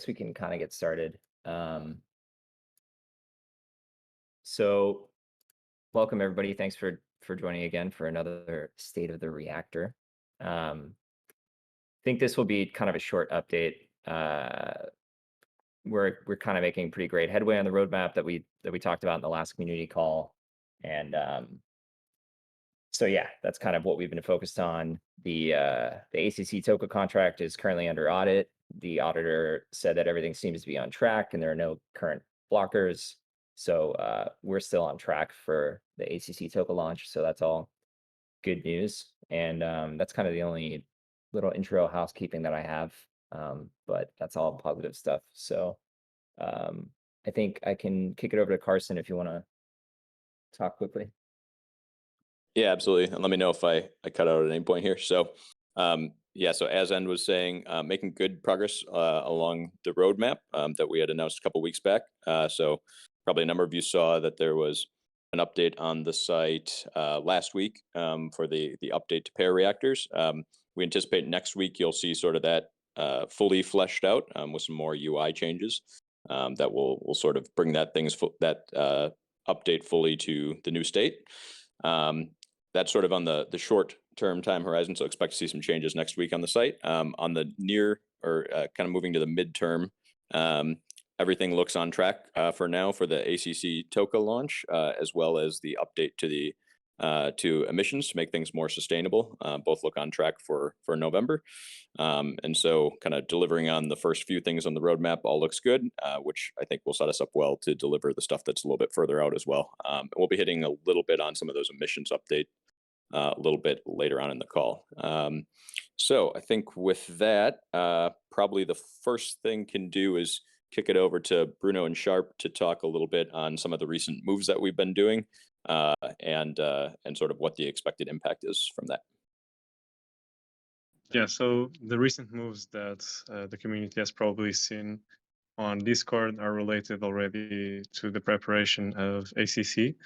we can kind of get started. So welcome everybody. Thanks for joining again for another State of the Reactor. I think this will be kind of a short update. We're kind of making pretty great headway on the roadmap that we talked about in the last community call, and so yeah, that's kind of what we've been focused on. The accTOKE contract is currently under audit. The auditor said that everything seems to be on track and there are no current blockers. So we're still on track for the accTOKE launch. So that's all good news. And that's kind of the only little intro housekeeping that I have. But that's all positive stuff. So I think I can kick it over to Carson if you want to talk quickly. Yeah, absolutely. And let me know if I cut out at any point here. So yeah, so as End was saying, making good progress along the roadmap that we had announced a couple weeks back. So probably a number of you saw that there was an update on the site last week for the update to pair reactors. We anticipate next week you'll see sort of that fully fleshed out with some more UI changes that will sort of bring that update fully to the new state. That's sort of on the short-term time horizon, so expect to see some changes next week on the site. On the near or kind of moving to the midterm, everything looks on track for now for the accTOKE launch, as well as the update to the to emissions to make things more sustainable. Both look on track for November, and so kind of delivering on the first few things on the roadmap all looks good, which I think will set us up well to deliver the stuff that's a little bit further out as well. We'll be hitting a little bit on some of those emissions update a little bit later on in the call. So I think with that, probably the first thing can do is kick it over to Bruno and Sharp to talk a little bit on some of the recent moves that we've been doing and sort of what the expected impact is from that. Yeah, so the recent moves that the community has probably seen on Discord are related already to the preparation of ACC.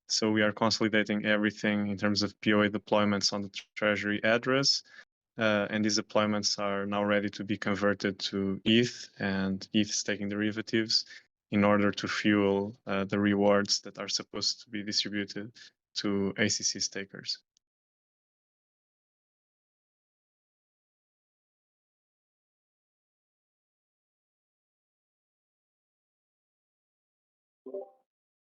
So we are consolidating everything in terms of POA deployments on the Treasury address. And these deployments are now ready to be converted to ETH and ETH staking derivatives in order to fuel the rewards that are supposed to be distributed to ACC stakers.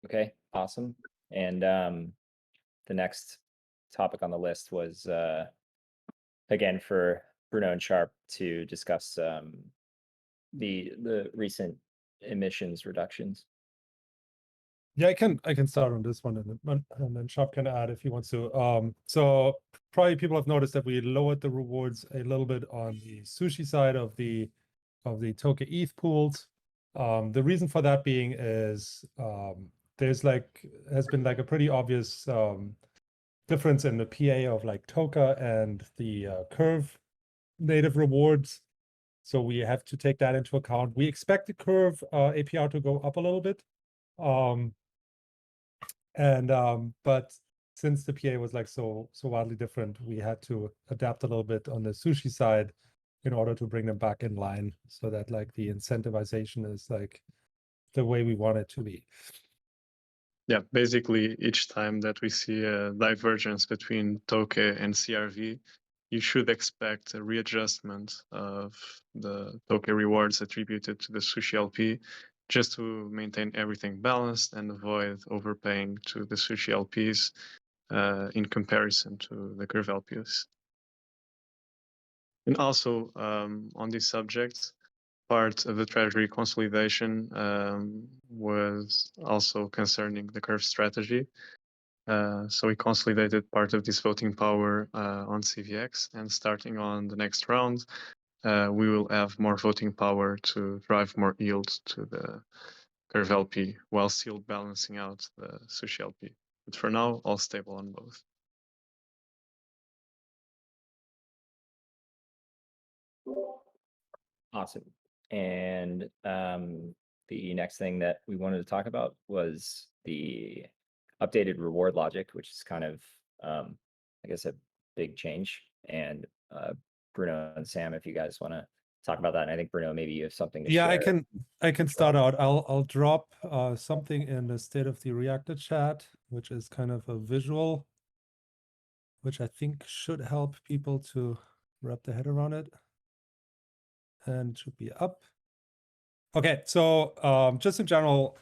Okay, awesome. And the next topic on the list was again for Bruno and Sharp to discuss the recent emissions reductions. Yeah, I can start on this one, and then Sharp can add if he wants to. So probably people have noticed that we lowered the rewards a little bit on the sushi side of the Toke ETH pools. The reason for that being is there's has been like a pretty obvious difference in the PA of like Toke and the Curve native rewards. So we have to take that into account. We expect the Curve APR to go up a little bit. But since the PA was like so wildly different, we had to adapt a little bit on the sushi side in order to bring them back in line so that like the incentivization is like the way we want it to be. Yeah, basically each time that we see a divergence between Toke and CRV, you should expect a readjustment of the Toke rewards attributed to the Sushi LP, just to maintain everything balanced and avoid overpaying to the Sushi LPs in comparison to the Curve LPs. And also on this subject, part of the Treasury consolidation was also concerning the Curve strategy. So we consolidated part of this voting power on CVX, and starting on the next round, we will have more voting power to drive more yield to the Curve LP while still balancing out the Sushi LP. But for now, all stable on both. Awesome. And the next thing that we wanted to talk about was the updated reward logic, which is kind of, I guess, a big change. And Bruno and Sam, if you guys want to talk about that. And I think Bruno, maybe you have something to Yeah, share. I can start out. I'll drop something in the state of the Reactor chat, which is kind of a visual, which I think should help people to wrap their head around it. And should be up. Okay, so just in general,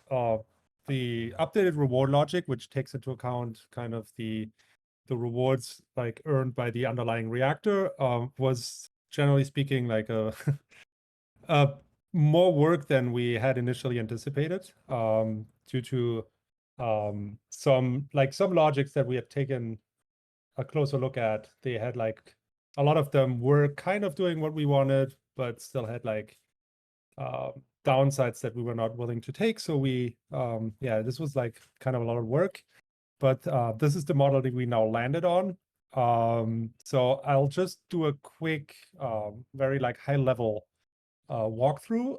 the updated reward logic, which takes into account kind of the rewards like earned by the underlying reactor, was generally speaking like a more work than we had initially anticipated, due to some logics that we had taken a closer look at. They had like a lot of them were kind of doing what we wanted, but still had like downsides that we were not willing to take. So we, yeah, this was like kind of a lot of work, but this is the model that we now landed on. So I'll just do a quick, very like high level walkthrough.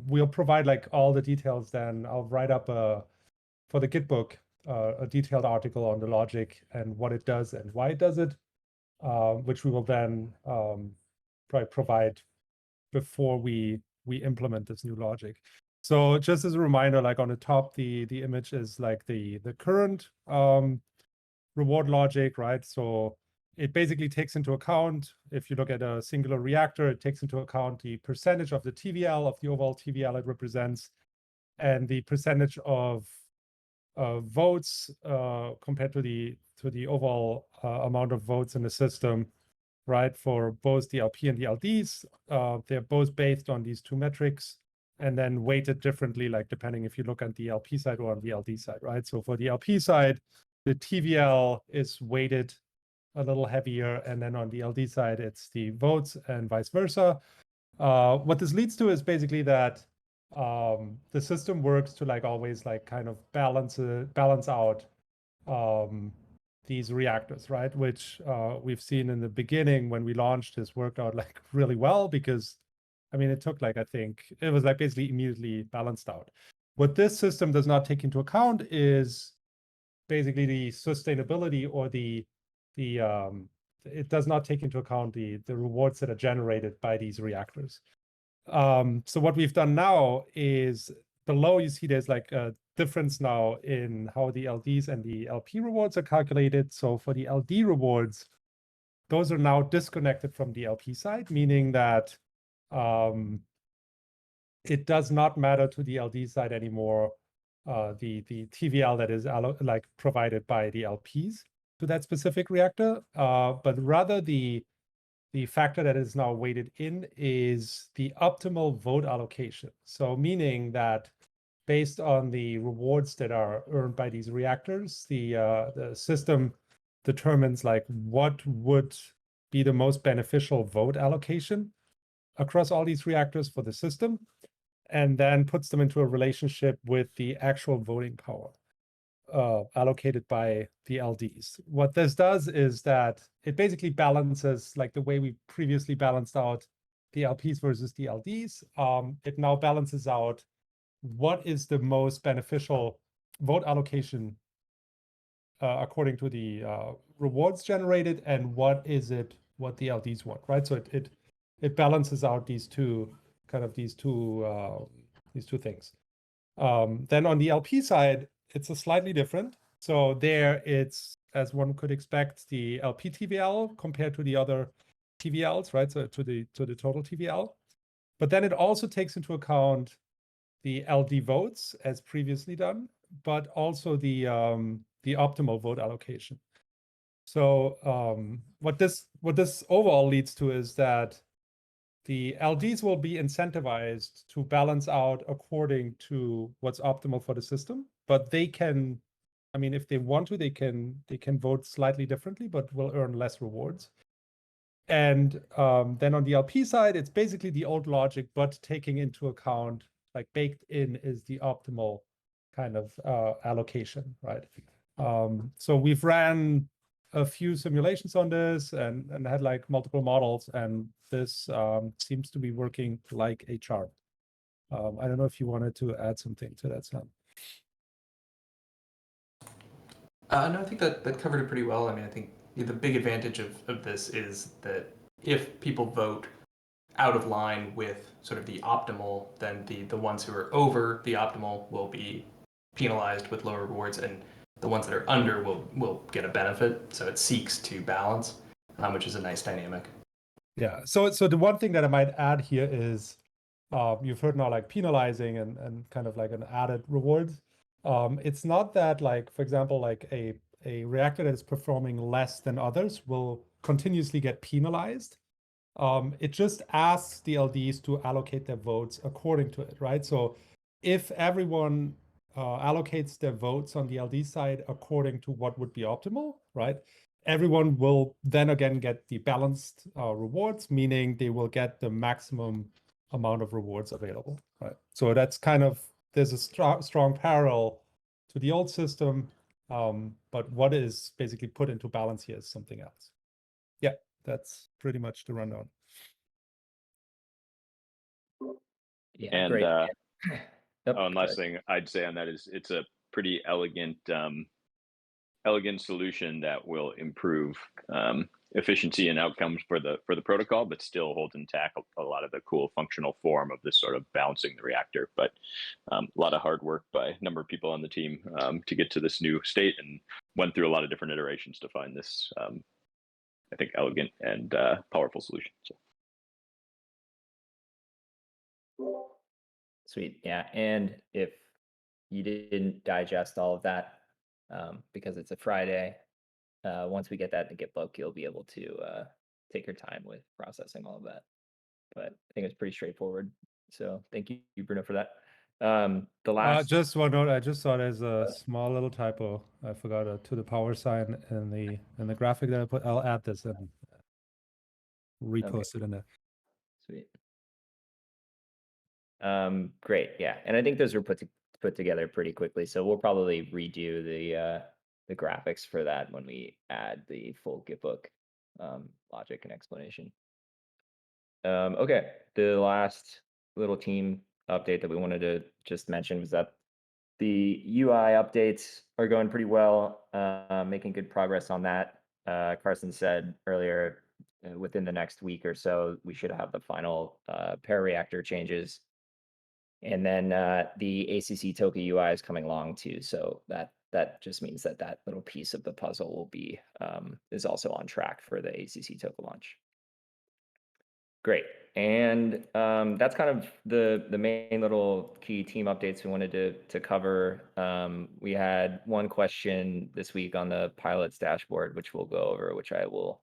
We'll provide like all the details. Then I'll write up for the Git book a detailed article on the logic and what it does and why it does it, which we will then probably provide before we implement this new logic. So just as a reminder, like on the top, the image is like the current reward logic, right? So it basically takes into account, if you look at a singular reactor, it takes into account the percentage of the TVL, of the overall TVL it represents, and the percentage of votes compared to the overall amount of votes in the system, right? For both the LP and the LDs, they're both based on these two metrics and then weighted differently, like depending if you look at the LP side or on the LD side, right? So for the LP side, the TVL is weighted a little heavier, and then on the LD side, it's the votes and vice versa. What this leads to is basically that the system works to like always like kind of balance out these reactors, right? Which we've seen in the beginning when we launched this worked out like really well, because I mean, it took like, I think it was like basically immediately balanced out. What this system does not take into account is basically the sustainability or it does not take into account the rewards that are generated by these reactors. So what we've done now is below you see there's like a difference now in how the LDs and the LP rewards are calculated. So for the LD rewards, those are now disconnected from the LP side, meaning that it does not matter to the LD side anymore, the TVL that is like provided by the LPs to that specific reactor, but rather the factor that is now weighted in is the optimal vote allocation. So meaning that based on the rewards that are earned by these reactors, the system determines like what would be the most beneficial vote allocation across all these reactors for the system, and then puts them into a relationship with the actual voting power allocated by the LDs. What this does is that it basically balances like the way we previously balanced out the LPs versus the LDs. It now balances out what is the most beneficial vote allocation according to the rewards generated, and what is it what the LDs want, right? So it balances out these two things. Then on the LP side, it's a slightly different. So there it's, as one could expect, the LP TVL compared to the other TVLs, right? So to the total TVL. But then it also takes into account the LD votes as previously done, but also the optimal vote allocation. So what this overall leads to is that the LDs will be incentivized to balance out according to what's optimal for the system, but they can, I mean, if they want to, they can vote slightly differently, but will earn less rewards. And then on the LP side, it's basically the old logic, but taking into account, like baked in is the optimal kind of allocation, right? So we've ran a few simulations on this and had like multiple models, and this seems to be working like a chart. I don't know if you wanted to add something to that, Sam. No, I think that covered it pretty well. I mean, I think the big advantage of this is that if people vote out of line with sort of the optimal, then the ones who are over the optimal will be penalized with lower rewards, and the ones that are under will get a benefit. So it seeks to balance, which is a nice dynamic. Yeah. So the one thing that I might add here is, you've heard now like penalizing and kind of like an added reward. It's not that, like, for example, like a reactor that is performing less than others will continuously get penalized. It just asks the LDs to allocate their votes according to it, right? So if everyone allocates their votes on the LD side according to what would be optimal, right? Everyone will then again get the balanced rewards, meaning they will get the maximum amount of rewards available, right? So that's kind of, there's a strong parallel to the old system, but what is basically put into balance here is something else. Yeah, that's pretty much the rundown. Yeah, And great. Yep, and go last ahead. thing I'd say on that is it's a pretty elegant solution that will improve efficiency and outcomes for the protocol, but still holds intact a lot of the cool functional form of this sort of balancing the reactor. But a lot of hard work by a number of people on the team to get to this new state, and went through a lot of different iterations to find this, I think, elegant and powerful solution. So. Sweet. Yeah. And if you didn't digest all of that, because it's a Friday, once we get that in the GitBook, you'll be able to take your time with processing all of that. But I think it's pretty straightforward. So thank you, Bruno, for that. The last Just one note, I just saw there's a small little typo. I forgot a to the power sign in the graphic that I put. I'll add this and repost it in there. Sweet. Great. Yeah. And I think those were put together pretty quickly. So we'll probably redo the graphics for that when we add the full GitBook logic and explanation. Okay. The last little team update that we wanted to just mention was that the UI updates are going pretty well, making good progress on that. Carson said earlier, within the next week or so, we should have the final pair reactor changes. And then the accTOKE UI is coming along too. So that just means that that little piece of the puzzle will be is also on track for the accTOKE launch. Great. And that's kind of the main little key team updates we wanted to cover. We had one question this week on the pilot's dashboard, which we'll go over, which I will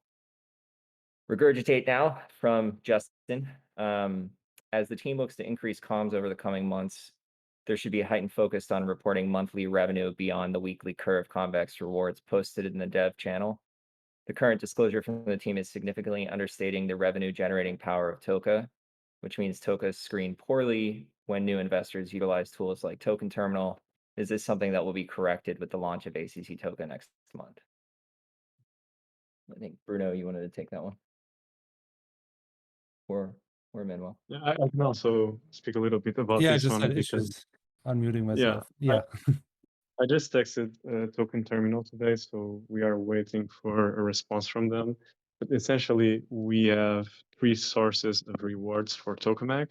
regurgitate now from Justin. As the team looks to increase comms over the coming months, there should be a heightened focus on reporting monthly revenue beyond the weekly curve convex rewards posted in the dev channel. The current disclosure from the team is significantly understating the revenue generating power of TOKE, which means TOKE screen poorly when new investors utilize tools like Token Terminal. Is this something that will be corrected with the launch of accTOKE next month? I think, Bruno, you wanted to take that one. Or Manuel. Yeah, I can also speak a little bit about Yeah, this one it's because just unmuting myself. Yeah. I just texted Token Terminal today, so we are waiting for a response from them. But essentially, we have 3 sources of rewards for Tokemak.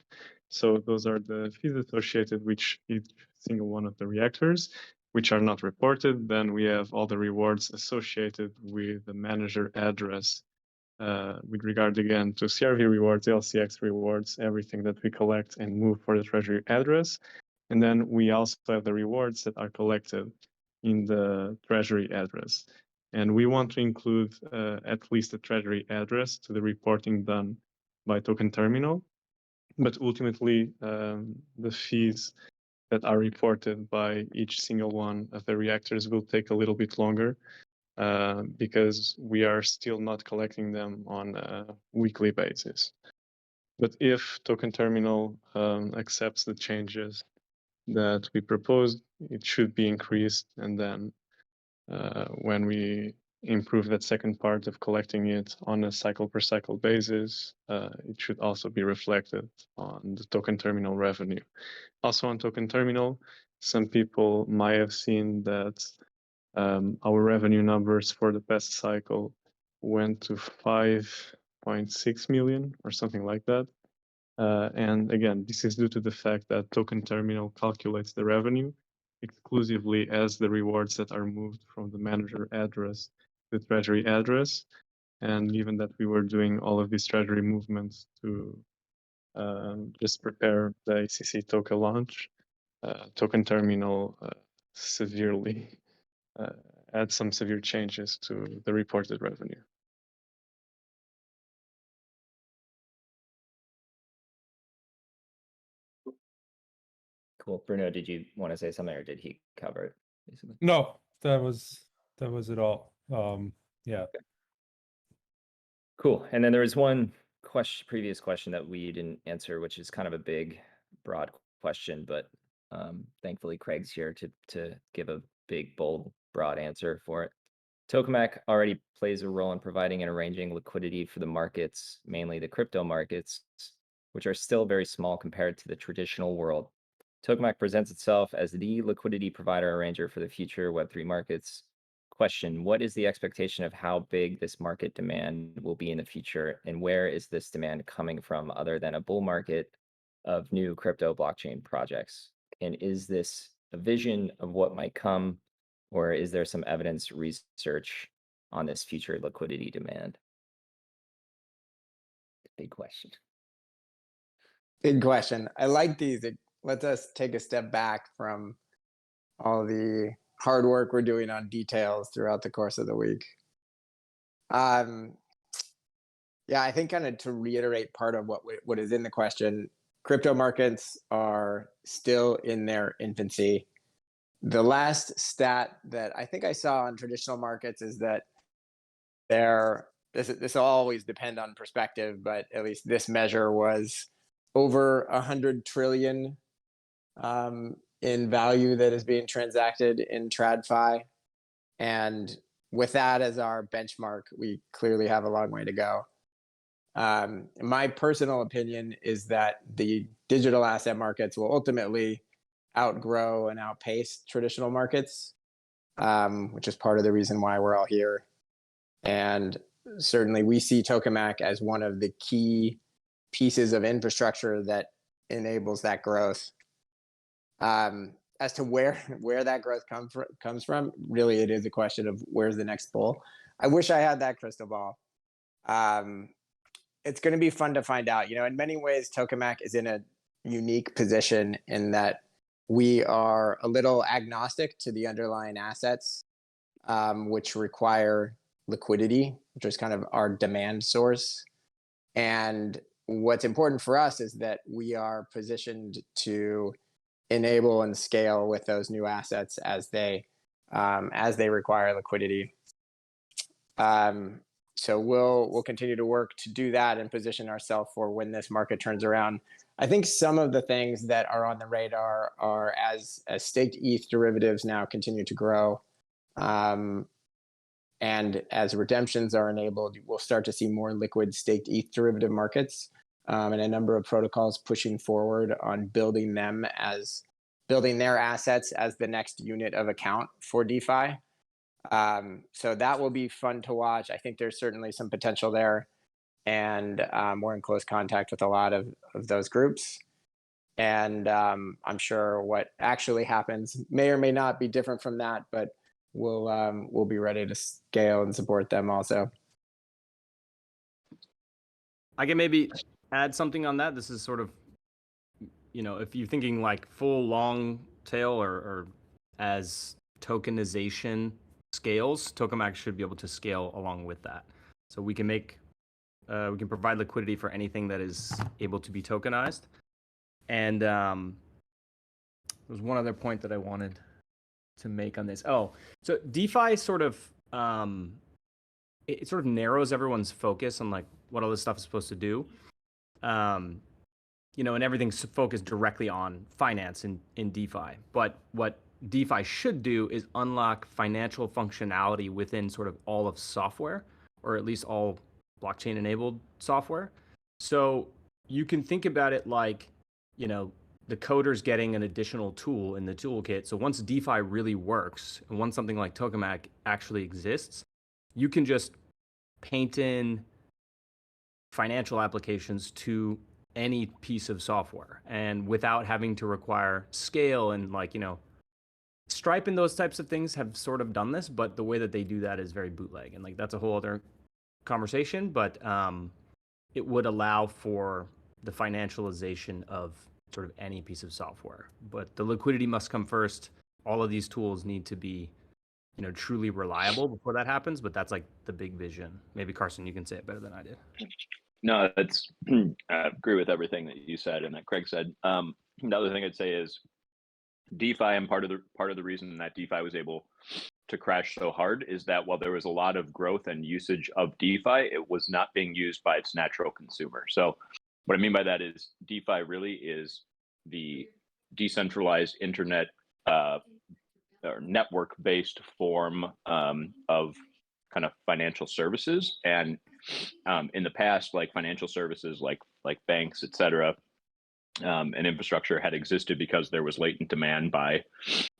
So those are the fees associated with each single one of the reactors, which are not reported. Then we have all the rewards associated with the manager address, with regard again to CRV rewards, LCX rewards, everything that we collect and move for the treasury address. And then we also have the rewards that are collected in the treasury address. And we want to include at least the treasury address to the reporting done by Token Terminal. But ultimately, the fees that are reported by each single one of the reactors will take a little bit longer, because we are still not collecting them on a weekly basis. But if Token Terminal accepts the changes that we proposed, it should be increased. And then when we improve that second part of collecting it on a cycle per cycle basis, it should also be reflected on the Token Terminal revenue. Also on Token Terminal, some people might have seen that our revenue numbers for the past cycle went to 5.6 million or something like that. And again, this is due to the fact that token terminal calculates the revenue exclusively as the rewards that are moved from the manager address to the treasury address. And given that we were doing all of these treasury movements to just prepare the ACC token launch, token terminal severely had some severe changes to the reported revenue. Cool. Bruno, did you want to say something, or did he cover it? Basically? No, that was it all. Yeah. Cool. And then there was one previous question that we didn't answer, which is kind of a big, broad question, but thankfully Craig's here to give a big, bold, broad answer for it. Tokemak already plays a role in providing and arranging liquidity for the markets, mainly the crypto markets, which are still very small compared to the traditional world. Tokemak presents itself as the liquidity provider arranger for the future Web3 markets. Question: what is the expectation of how big this market demand will be in the future, and where is this demand coming from other than a bull market of new crypto blockchain projects? And is this a vision of what might come, or is there some evidence research on this future liquidity demand? Big question. Big question. I like these. It lets us take a step back from all the hard work we're doing on details throughout the course of the week. Yeah, I think kind of to reiterate part of what is in the question, crypto markets are still in their infancy. The last stat that I think I saw on traditional markets is that this will always depend on perspective, but at least this measure was over 100 trillion in value that is being transacted in TradFi. And with that as our benchmark, we clearly have a long way to go. My personal opinion is that the digital asset markets will ultimately outgrow and outpace traditional markets, which is part of the reason why we're all here. And certainly we see Tokemak as one of the key pieces of infrastructure that enables that growth. As to where that growth comes from, really it is a question of where's the next bull. I wish I had that crystal ball. It's going to be fun to find out. You know, in many ways, Tokemak is in a unique position in that we are a little agnostic to the underlying assets, which require liquidity, which is kind of our demand source. And what's important for us is that we are positioned to enable and scale with those new assets as they require liquidity. So we'll continue to work to do that and position ourselves for when this market turns around. I think some of the things that are on the radar are as staked ETH derivatives now continue to grow, and as redemptions are enabled, we'll start to see more liquid staked ETH derivative markets, and a number of protocols pushing forward on building their assets as the next unit of account for DeFi. So that will be fun to watch. I think there's certainly some potential there, and we're in close contact with a lot of those groups. And I'm sure what actually happens may or may not be different from that, but we'll be ready to scale and support them also. I can maybe add something on that. This is sort of, you know, if you're thinking like full long tail or as tokenization scales, Tokemak should be able to scale along with that. So we can provide liquidity for anything that is able to be tokenized. And there's one other point that I wanted to make on this. Oh, so DeFi sort of it sort of narrows everyone's focus on like what all this stuff is supposed to do. You know, and everything's focused directly on finance in DeFi. But what DeFi should do is unlock financial functionality within sort of all of software, or at least all blockchain enabled software. So you can think about it like, you know, the coder's getting an additional tool in the toolkit. So once DeFi really works, and once something like Tokemak actually exists, you can just paint in financial applications to any piece of software, and without having to require scale and like, you know, Stripe and those types of things have sort of done this, but the way that they do that is very bootleg, and like that's a whole other conversation. But it would allow for the financialization of sort of any piece of software. But the liquidity must come first. All of these tools need to be, you know, truly reliable before that happens. But that's like the big vision. Maybe Carson, you can say it better than I did. No, that's I agree with everything that you said and that Craig said. The other thing I'd say is DeFi, and part of the reason that DeFi was able to crash so hard is that while there was a lot of growth and usage of DeFi, it was not being used by its natural consumer. So what I mean by that is DeFi really is the decentralized internet or network-based form of kind of financial services. And in the past, like financial services, like banks, et cetera, and infrastructure had existed because there was latent demand by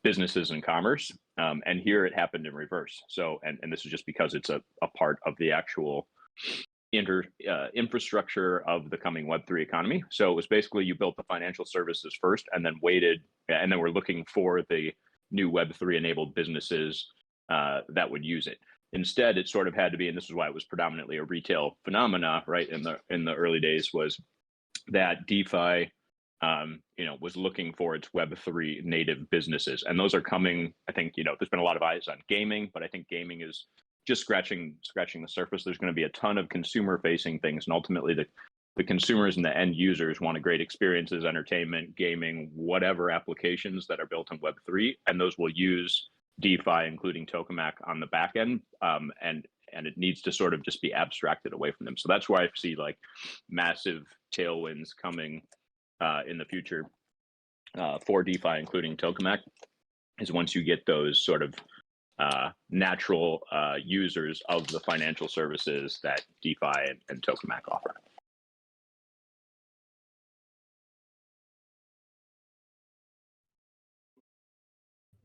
businesses and commerce. And here it happened in reverse. So, and this is just because it's a part of the actual infrastructure of the coming Web3 economy. So it was basically you built the financial services first and then waited, and then we're looking for the new Web3 enabled businesses that would use it. Instead, it sort of had to be, and this is why it was predominantly a retail phenomena, right? In the early days, was that DeFi was looking for its Web3 native businesses. And those are coming, I think, there's been a lot of eyes on gaming, but I think gaming is just scratching the surface. There's going to be a ton of consumer facing things. And ultimately the consumers and the end users want great experiences, entertainment, gaming, whatever applications that are built in Web3. And those will use DeFi, including Tokemak on the back end. And it needs to sort of just be abstracted away from them. So that's why I see like massive tailwinds coming in the future for DeFi, including Tokemak, is once you get those sort of natural users of the financial services that DeFi and Tokemak offer.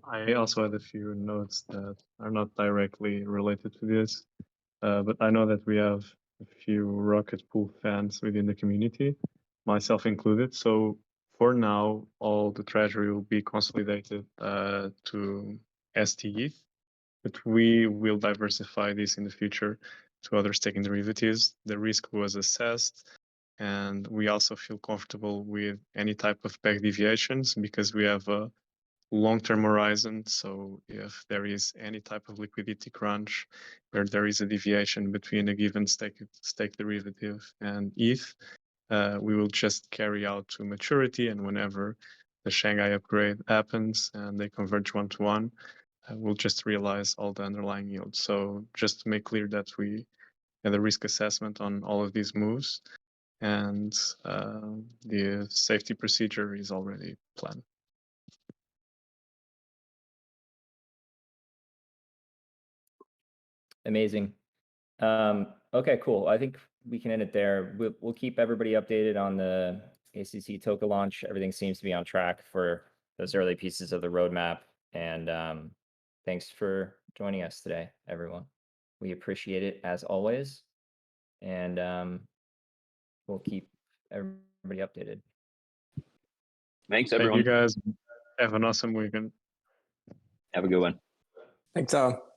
I also had a few notes that are not directly related to this, but I know that we have a few Rocket Pool fans within the community, myself included. So for now, all the treasury will be consolidated to STETH, but we will diversify this in the future to other staking derivatives. The risk was assessed, and we also feel comfortable with any type of peg deviations because we have a long-term horizon. So if there is any type of liquidity crunch where there is a deviation between a given stake derivative and ETH, we will just carry out to maturity, and whenever the Shanghai upgrade happens and they converge one-to-one, we'll just realize all the underlying yield. So just to make clear that we had a risk assessment on all of these moves, and the safety procedure is already planned. Amazing. Okay, cool. I think we can end it there. We'll keep everybody updated on the accTOKE launch. Everything seems to be on track for those early pieces of the roadmap. And thanks for joining us today, everyone. We appreciate it as always. And we'll keep everybody updated. Thanks, everyone. Thank you guys. Have an awesome weekend. Have a good one. Thanks all.